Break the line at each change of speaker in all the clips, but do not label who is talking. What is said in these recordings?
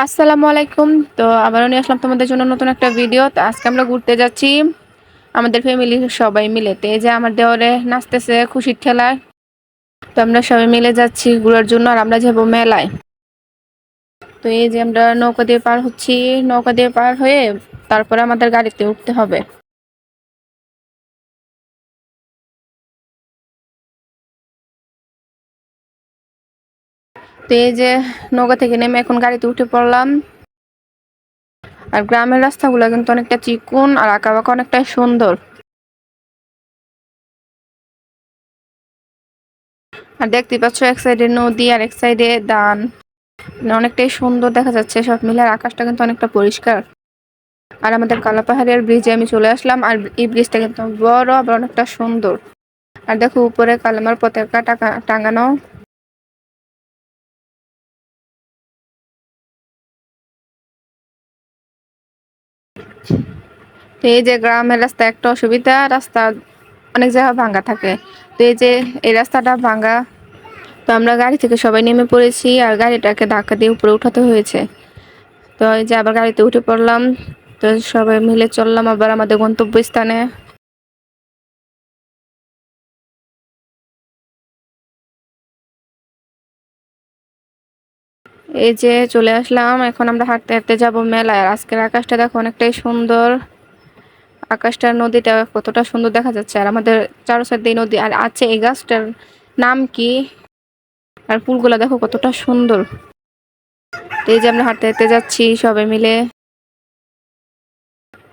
আসসালামু আলাইকুম। তো আবারও নিয়ে আসলাম তোমাদের জন্য নতুন একটা ভিডিও। তো আজকে আমরা ঘুরতে যাচ্ছি আমাদের ফ্যামিলি সবাই মিলে। তো এই যে আমার দেওরে নাচতেছে খুশির ঠেলায়। তো আমরা সবাই মিলে যাচ্ছি ঘোরার জন্য, আর আমরা যাবো মেলায়। তো এই যে আমরা নৌকা দিয়ে পার হচ্ছি, নৌকা দিয়ে পার হয়ে তারপরে আমাদের গাড়িতে উঠতে হবে। তো এই যে নৌকা থেকে নেমে এখন গাড়িতে উঠে পড়লাম। আর গ্রামের রাস্তাগুলো কিন্তু অনেকটা চিকন আর আঁকা বাঁকা, অনেকটাই সুন্দর। আর দেখতে পাচ্ছ এক সাইডে নদী আর এক সাইডে ধান, মানে অনেকটাই সুন্দর দেখা যাচ্ছে সব মিলে। আর আকাশটা কিন্তু অনেকটা পরিষ্কার। আর আমাদের কালাপাহাড়ের ব্রিজে আমি চলে আসলাম, আর এই ব্রিজটা কিন্তু বড় আবার অনেকটা সুন্দর। আর দেখো উপরে কালামার পতাকা টাঙানো। তো এই যে গ্রামের রাস্তা একটা অসুবিধা, রাস্তা অনেক জায়গা ভাঙা থাকে। তো এই যে এই রাস্তাটা ভাঙা। তো আমরা গাড়ি থেকে সবাই নেমে পড়েছি, আর গাড়িটাকে ধাক্কা দিয়ে উপরে উঠাতে হয়েছে। তো এই যে আবার গাড়িতে উঠে পড়লাম। তো সবাই মিলে চললাম আবার আমাদের গন্তব্যস্থানে। এই যে চলে আসলাম, এখন আমরা হাঁটতে হাঁটতে যাব মেলায়। আর আজকের আকাশটা দেখো অনেকটাই সুন্দর। আকাশটার নদীটা কতটা সুন্দর দেখা যাচ্ছে, আর আমাদের চারো সাইড দিয়ে নদী। আর আছে এই গাছটার নাম কি, আর ফুলগুলা দেখো কতটা সুন্দর। তো এই যে আমরা হাঁটতে হাঁটতে যাচ্ছি সবাই মিলে।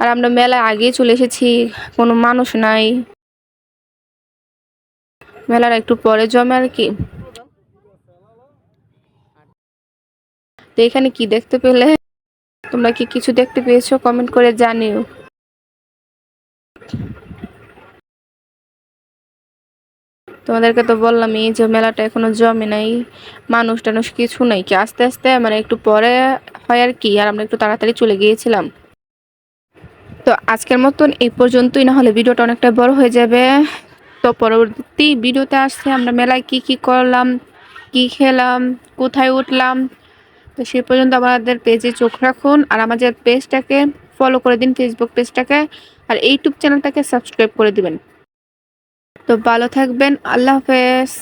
আর আমরা মেলায় আগেই চলে এসেছি, কোনো মানুষ নাই। মেলার একটু পরে জমে আর কি। তো এখানে কি দেখতে পেলে? তোমরা কি কিছু দেখতে পেয়েছো? কমেন্ট করে জানিও। তোমাদেরকে তো বললাম এই যে মেলাটা এখনো জমে নাই, মানুষ টানুষ কিছু নাই, কি আস্তে আস্তে মানে একটু পরে হয় আর কি। আর আমরা একটু তাড়াতাড়ি চলে গিয়েছিলাম। তো আজকের মতন এই পর্যন্তই, না হলে ভিডিওটা অনেকটা বড় হয়ে যাবে। তো পরবর্তী ভিডিওতে আসছে আমরা মেলায় কি কি করলাম, কি খেলাম, কোথায় উঠলাম। তো সে পর্যন্ত আমাদের পেজে চোখ রাখুন, আর আমাদের পেজটাকে ফলো করে দিন, ফেসবুক পেজটাকে। আর ইউটিউব চ্যানেলটাকে সাবস্ক্রাইব করে দিবেন। তো ভালো থাকবেন, আল্লাহ হাফেজ।